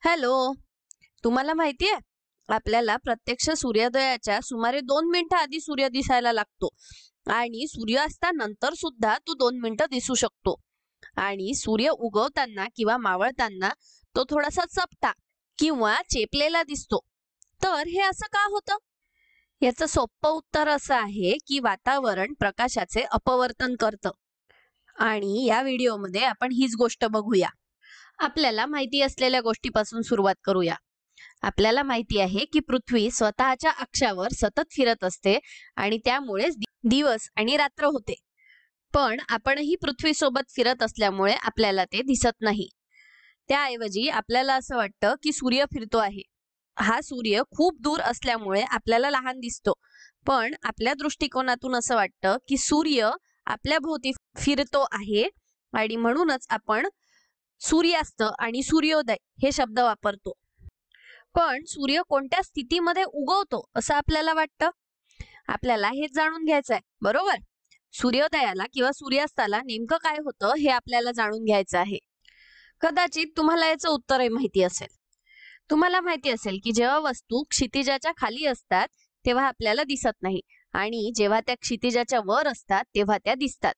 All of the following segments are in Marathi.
हॅलो. तुम्हाला माहितीये आपल्याला प्रत्यक्ष सूर्योदयाच्या सुमारे 2 मिनिटं आधी सूर्य दिसायला लागतो आणि सूर्यास्तानंतर सुद्धा तो 2 मिनिटं दिसू शकतो. आणि सूर्य उगवताना किंवा मावळताना तो थोडासा चपटा किंवा चेपलेला दिसतो. तर हे असं का होतं? याचं सोपं उत्तर असं आहे की वातावरण प्रकाशाचे अपवर्तन करतं. आणि या व्हिडिओमध्ये आपण हीच गोष्ट बघूया. आपल्याला माहिती असलेल्या गोष्टीपासून सुरुवात करूया. आपल्याला माहिती आहे की पृथ्वी स्वतःच्या अक्षावर सतत फिरत असते आणि त्यामुळेच दिवस आणि रात्र होते. पण आपणही पृथ्वीसोबत फिरत असल्यामुळे आपल्याला ते दिसत नाही. त्याऐवजी आपल्याला असं वाटतं की सूर्य फिरतो आहे. हा सूर्य खूप दूर असल्यामुळे आपल्याला लहान दिसतो. पण आपल्या दृष्टिकोनातून असं वाटतं की सूर्य आपल्या भोवती फिरतो आहे आणि म्हणूनच आपण सूर्यास्त आणि सूर्योदय हे शब्द वापरतो. पण सूर्य कोणत्या स्थितीमध्ये उगवतो असं आपल्याला वाटतं? आपल्याला हेच जाणून घ्यायचंय, बरोबर? सूर्योदयाला किंवा सूर्यास्ताला नेमकं काय होतं हे आपल्याला जाणून घ्यायचं आहे. कदाचित तुम्हाला याचं उत्तरही माहिती असेल. तुम्हाला माहिती असेल की जेव्हा वस्तू क्षितिजाच्या खाली असतात तेव्हा आपल्याला दिसत नाही आणि जेव्हा त्या क्षितिजाच्या वर असतात तेव्हा त्या दिसतात.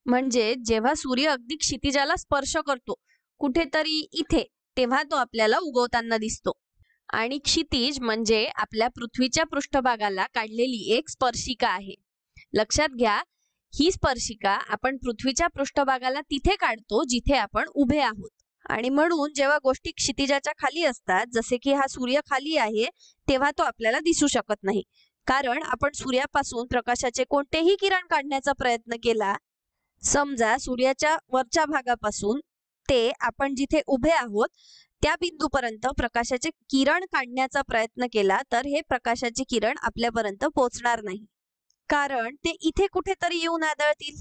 म्हणजे जेव्हा सूर्य अगदी क्षितिजाला स्पर्श करतो कुठेतरी इथे, तेव्हा तो आपल्याला उगवताना दिसतो. आणि क्षितिज म्हणजे आपल्या पृथ्वीच्या पृष्ठभागाला काढलेली एक स्पर्शिका आहे. लक्षात घ्या, ही स्पर्शिका आपण पृथ्वीच्या पृष्ठभागाला तिथे काढतो जिथे आपण उभे आहोत. आणि म्हणून जेव्हा गोष्टी क्षितिजाच्या खाली असतात, जसे की हा सूर्य खाली आहे, तेव्हा तो आपल्याला दिसू शकत नाही. कारण आपण सूर्यापासून प्रकाशाचे कोणतेही किरण काढण्याचा प्रयत्न केला, समजा सूर्याच्या वरच्या भागापासून ते आपण जिथे उभे आहोत त्या बिंदूपर्यंत प्रकाशाचे किरण काढण्याचा प्रयत्न केला, तर हे प्रकाशाचे किरण आपल्यापर्यंत पोहोचणार नाही. कारण ते इथे कुठेतरी येऊन आदळतील.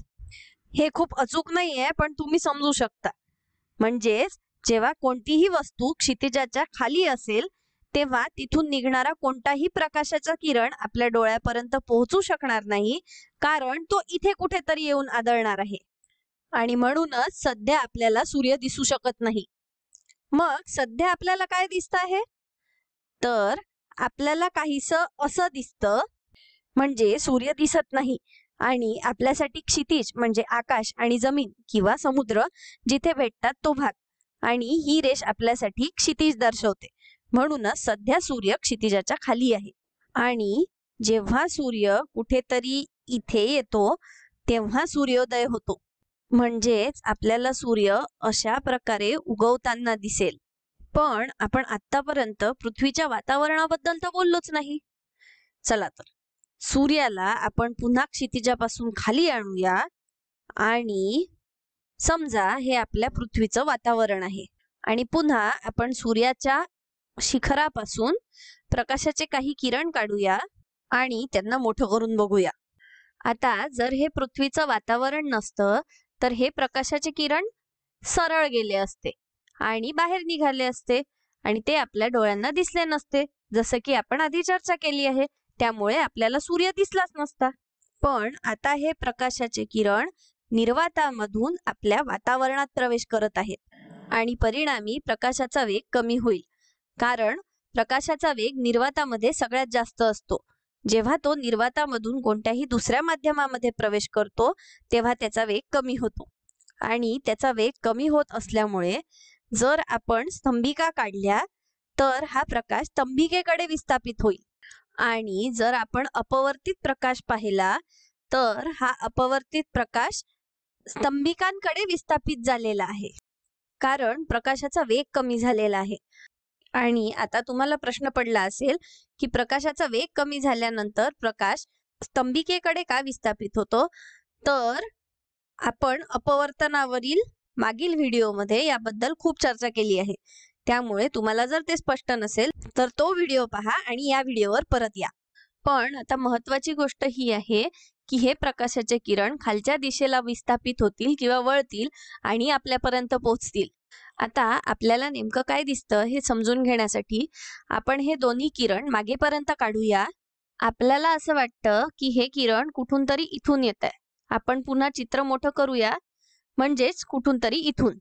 हे खूप अचूक नाहीये, पण तुम्ही समजू शकता. म्हणजेच जेव्हा कोणतीही वस्तू क्षितिजाच्या खाली असेल तेव्हा तिथून निघणारा कोणताही प्रकाशाचा किरण आपल्या डोळ्यापर्यंत पोहोचू शकणार नाही, कारण तो इथे कुठेतरी येऊन आदळणार आहे. आणि म्हणूनच सध्या आपल्याला सूर्य दिसू शकत नाही. मग सध्या आपल्याला काय दिसत आहे? तर आपल्याला काहीसं असं दिसतं, म्हणजे सूर्य दिसत नाही आणि आपल्यासाठी क्षितिज म्हणजे आकाश आणि जमीन किंवा समुद्र जिथे भेटतात तो भाग, आणि ही रेष आपल्यासाठी क्षितिज दर्शवते. म्हणूनच सध्या सूर्य क्षितिजाच्या खाली आहे. आणि जेव्हा सूर्य कुठेतरी इथे येतो तेव्हा सूर्योदय होतो. म्हणजेच आपल्याला सूर्य अशा प्रकारे उगवताना दिसेल. पण आपण आतापर्यंत पृथ्वीच्या वातावरणाबद्दल तर बोललोच नाही. चला तर सूर्याला आपण पुन्हा क्षितिजापासून खाली आणूया आणि समजा हे आपल्या पृथ्वीचं वातावरण आहे. आणि पुन्हा आपण सूर्याच्या शिखरापासून प्रकाशाचे काही किरण काढूया आणि त्यांना मोठं करून बघूया. आता जर हे पृथ्वीचं वातावरण नसतं तर हे प्रकाशाचे किरण सरळ गेले असते आणि बाहेर निघाले असते आणि ते आपल्या डोळ्यांना दिसले नसते, जसं की आपण आधी चर्चा केली आहे. त्यामुळे आपल्याला सूर्य दिसलाच नसता. पण आता हे प्रकाशाचे किरण निर्वातामधून आपल्या वातावरणात प्रवेश करत आहेत आणि परिणामी प्रकाशाचा वेग कमी होईल. कारण प्रकाशाचा वेग निर्वातामध्ये सगळ्यात जास्त असतो. जेव्हा तो निर्वातामधून कोणत्याही दुसऱ्या माध्यमामध्ये प्रवेश करतो तेव्हा त्याचा वेग कमी होतो. आणि त्याचा वेग कमी होत असल्यामुळे जर आपण स्तंभिका काढल्या तर हा प्रकाश स्तंभिकेकडे विस्थापित होईल. आणि जर आपण अपवर्तित प्रकाश पाहिला तर हा अपवर्तित प्रकाश स्तंभिकांकडे विस्थापित झालेला आहे, कारण प्रकाशाचा वेग कमी झालेला आहे. आणि आता तुम्हाला प्रश्न पडला असेल की प्रकाशाचा वेग कमी झाल्यानंतर प्रकाश स्तंभिकेकडे का विस्थापित होतो? तर आपण अपवर्तनावरील मागील व्हिडिओमध्ये याबद्दल खूप चर्चा केली आहे. त्यामुळे तुम्हाला जर ते स्पष्ट नसेल तर तो व्हिडिओ पहा आणि या व्हिडिओवर परत या. पण आता महत्त्वाची गोष्ट ही आहे की हे प्रकाशाचे किरण खालच्या दिशेला विस्थापित होतील किंवा वळतील आणि आपल्यापर्यंत पोहोचतील. आता आपल्याला नेमकं काय दिसतं हे समजून घेण्यासाठी आपण हे दोन्ही किरण मागेपर्यंत काढूया. आपल्याला असं वाटतं की हे किरण कुठून तरी इथून येत आहे. आपण पुन्हा चित्र मोठं करूया, म्हणजेच कुठून तरी इथून.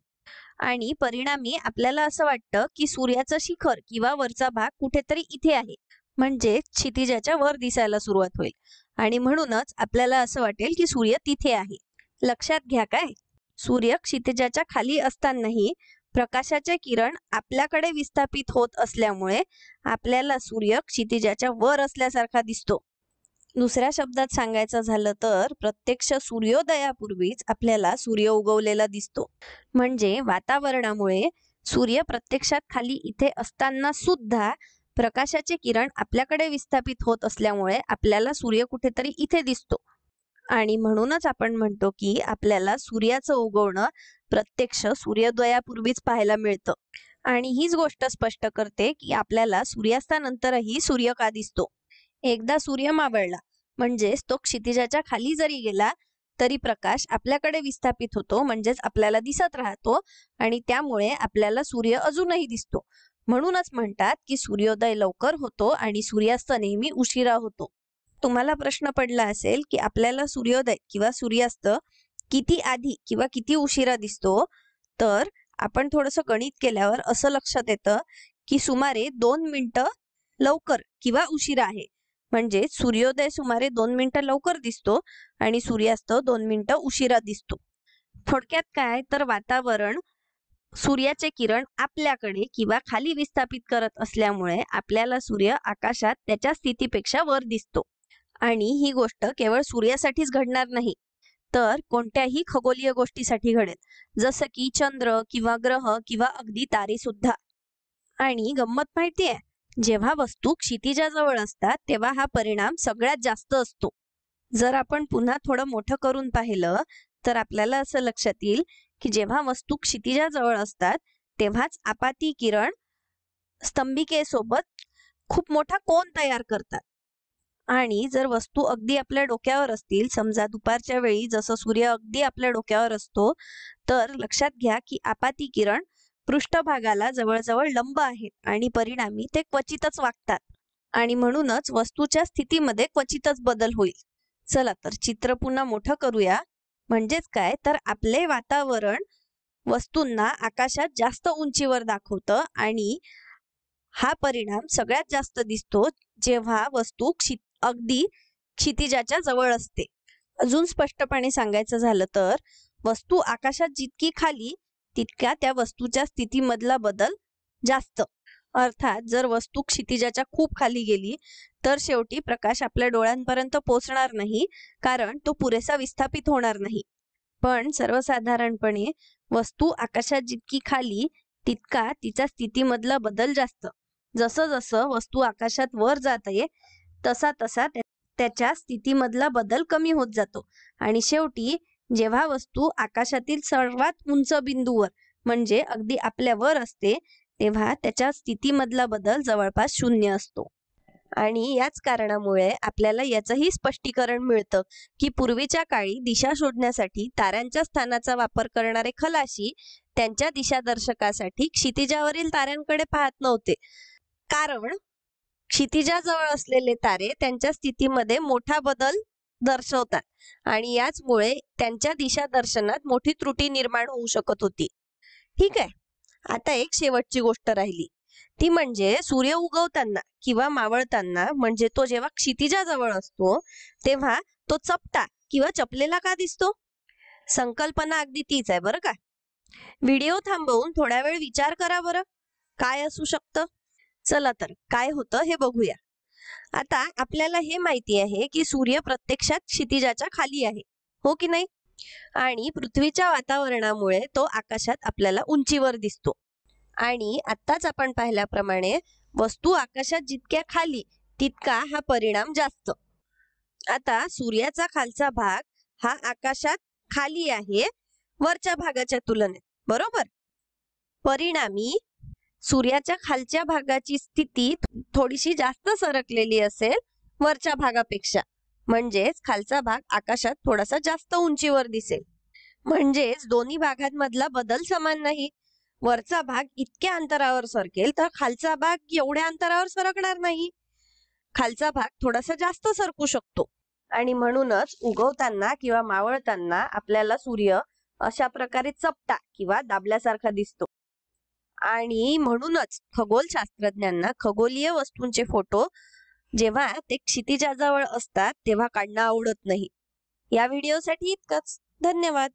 आणि परिणामी आपल्याला असं वाटतं की सूर्याचं शिखर किंवा वरचा भाग कुठेतरी इथे आहे, म्हणजे क्षितिजाच्या वर दिसायला सुरुवात होईल आणि म्हणूनच आपल्याला असं वाटेल की सूर्य तिथे आहे. लक्षात घ्या काय, सूर्य क्षितिजाच्या खाली असतानाही प्रकाशाचे किरण आपल्याकडे विस्थापित होत असल्यामुळे आपल्याला सूर्य क्षितिजाच्या वर असल्यासारखा दिसतो. दुसऱ्या शब्दात सांगायचं झालं तर प्रत्यक्ष सूर्योदयापूर्वीच आपल्याला सूर्य उगवलेला दिसतो. म्हणजे वातावरणामुळे सूर्य प्रत्यक्षात खाली इथे असताना सुद्धा प्रकाशाचे किरण आपल्याकडे विस्थापित होत असल्यामुळे आपल्याला सूर्य कुठेतरी इथे दिसतो आणि म्हणूनच आपण म्हणतो की आपल्याला सूर्याचं उगवणं प्रत्यक्ष सूर्योदयापूर्वीच पाहायला मिळतं. आणि हीच गोष्ट स्पष्ट करते की आपल्याला सूर्यास्तानंतरही सूर्य का दिसतो. एकदा सूर्य मावळला म्हणजेच तो क्षितिजाच्या खाली जरी गेला तरी प्रकाश आपल्याकडे विस्थापित होतो, म्हणजेच आपल्याला दिसत राहतो आणि त्यामुळे आपल्याला सूर्य अजूनही दिसतो. म्हणूनच म्हणतात की सूर्योदय लवकर होतो आणि सूर्यास्त नेहमी उशिरा होतो. तुम्हाला प्रश्न पडला असेल की आपल्याला सूर्योदय किंवा सूर्यास्त किती आधी किंवा किती उशिरा दिसतो, तर आपण थोडंसं गणित केल्यावर असं लक्षात येतं की सुमारे 2 मिनिटं लवकर किंवा उशिरा आहे. म्हणजे सूर्योदय सुमारे 2 मिनिटं लवकर दिसतो आणि सूर्यास्त 2 मिनिटं उशिरा दिसतो. थोडक्यात काय तर वातावरण सूर्याचे किरण आपल्याकडे किंवा खाली विस्थापित करत असल्यामुळे आपल्याला सूर्य आकाशात त्याच्या स्थितीपेक्षा वर दिसतो. आणि ही गोष्ट केवळ सूर्यासाठीच घडणार नाही, तर कोणत्याही खगोलीय गोष्टीसाठी घडेल, जसं की चंद्र किंवा ग्रह किंवा अगदी तारे सुद्धा. आणि गंमत माहितीये, जेव्हा वस्तू क्षितिजाजवळ असतात तेव्हा हा परिणाम सगळ्यात जास्त असतो. जर आपण पुन्हा थोडं मोठं करून पाहिलं तर आपल्याला असं लक्षात येईल की जेव्हा वस्तू क्षितिजाजवळ असतात तेव्हाच आपाती किरण स्तंभिकेसोबत खूप मोठा कोन तयार करतात. आणि जर वस्तू अगदी आपल्या डोक्यावर असतील, समजा दुपारच्या वेळी जसं सूर्य अगदी आपल्या डोक्यावर असतो, तर लक्षात घ्या की आपाती किरण पृष्ठभागाला जवळजवळ लंब आहेत आणि परिणामी ते क्वचितच वाकतात आणि म्हणूनच वस्तूच्या स्थितीमध्ये क्वचितच बदल होईल. चला तर चित्र पुन्हा मोठं करूया. म्हणजेच काय तर आपले वातावरण वस्तूंना आकाशात जास्त उंचीवर दाखवतं आणि हा परिणाम सगळ्यात जास्त दिसतो जेव्हा वस्तू अगदी क्षितिजाच्या जवळ असते. अजून स्पष्टपणे सांगायचं झालं तर वस्तू आकाशात जितकी खाली तितक्या त्या वस्तूच्या स्थितीमधला बदल जास्त. अर्थात जर वस्तू क्षितिजाच्या खूप खाली गेली तर शेवटी प्रकाश आपल्या डोळ्यांपर्यंत पोहोचणार नाही, कारण तो पुरेसा विस्थापित होणार नाही. पण सर्वसाधारणपणे वस्तू आकाशात जितकी खाली तितका तिचा स्थितीमधला बदल जास्त. जसं जसं वस्तू आकाशात वर जाते तसा तसा त्याच्या स्थितीमधला बदल कमी होत जातो आणि शेवटी जेव्हा वस्तू आकाशातील सर्वात उंच बिंदूवर म्हणजे अगदी आपल्या वर असते तेव्हा त्याच्या स्थितीमधला बदल जवळपास 0 असतो. आणि याच कारणामुळे आपल्याला याचंही स्पष्टीकरण मिळतं की पूर्वीच्या काळी दिशा शोधण्यासाठी ताऱ्यांच्या स्थानाचा वापर करणारे खलाशी त्यांच्या दिशादर्शकासाठी क्षितिजावरील ताऱ्यांकडे पाहत नव्हते, कारण क्षितिजाजवळ असलेले तारे त्यांच्या स्थितीमध्ये मोठा बदल दर्शवतात आणि याचमुळे त्यांच्या दिशादर्शनात मोठी त्रुटी निर्माण होऊ शकत होती. ठीक आहे, आता एक शेवटची गोष्ट राहिली, ती म्हणजे सूर्य उगवताना किंवा मावळताना, म्हणजे तो जेव्हा क्षितिजाजवळ असतो तेव्हा तो चपटा किंवा चपलेला का दिसतो. संकल्पना अगदी तीच आहे बरं का. व्हिडिओ थांबवून थोडा वेळ विचार करा बरं, काय असू शकतं. चला तर काय होतं हे बघूया. आता आपल्याला हे माहिती आहे की सूर्य प्रत्यक्षात क्षितिजाच्या खाली आहे, हो की नाही, आणि पृथ्वीच्या वातावरणामुळे तो आकाशात आपल्याला उंचीवर दिसतो. आणि आत्ताच आपण पाहिल्याप्रमाणे वस्तू आकाशात जितक्या खाली तितका हा परिणाम जास्त. आता सूर्याचा खालचा भाग हा आकाशात खाली आहे वरच्या भागाच्या तुलनेत, बरोबर. परिणामी सूर्याच्या खालच्या भागाची स्थिती थोडीशी जास्त सरकलेली असेल वरच्या भागापेक्षा, म्हणजेच खालचा भाग आकाशात थोडासा जास्त उंचीवर दिसेल. म्हणजेच दोन्ही भागांमधला बदल समान नाही. वरचा भाग इतक्या अंतरावर सरकेल तर खालचा भाग एवढ्या अंतरावर सरकणार नाही. खालचा भाग थोडासा जास्त सरकू शकतो आणि म्हणूनच उगवताना किंवा मावळताना आपल्याला सूर्य अशा प्रकारे चपटा किंवा दाबल्यासारखा दिसतो. आणि म्हणूनच खगोलशास्त्रज्ञांना खगोलीय वस्तूंचे फोटो जेव्हा ते क्षितिजाजवळ असतात तेव्हा काढणं आवडत नाही. या व्हिडिओसाठी इतकंच. धन्यवाद.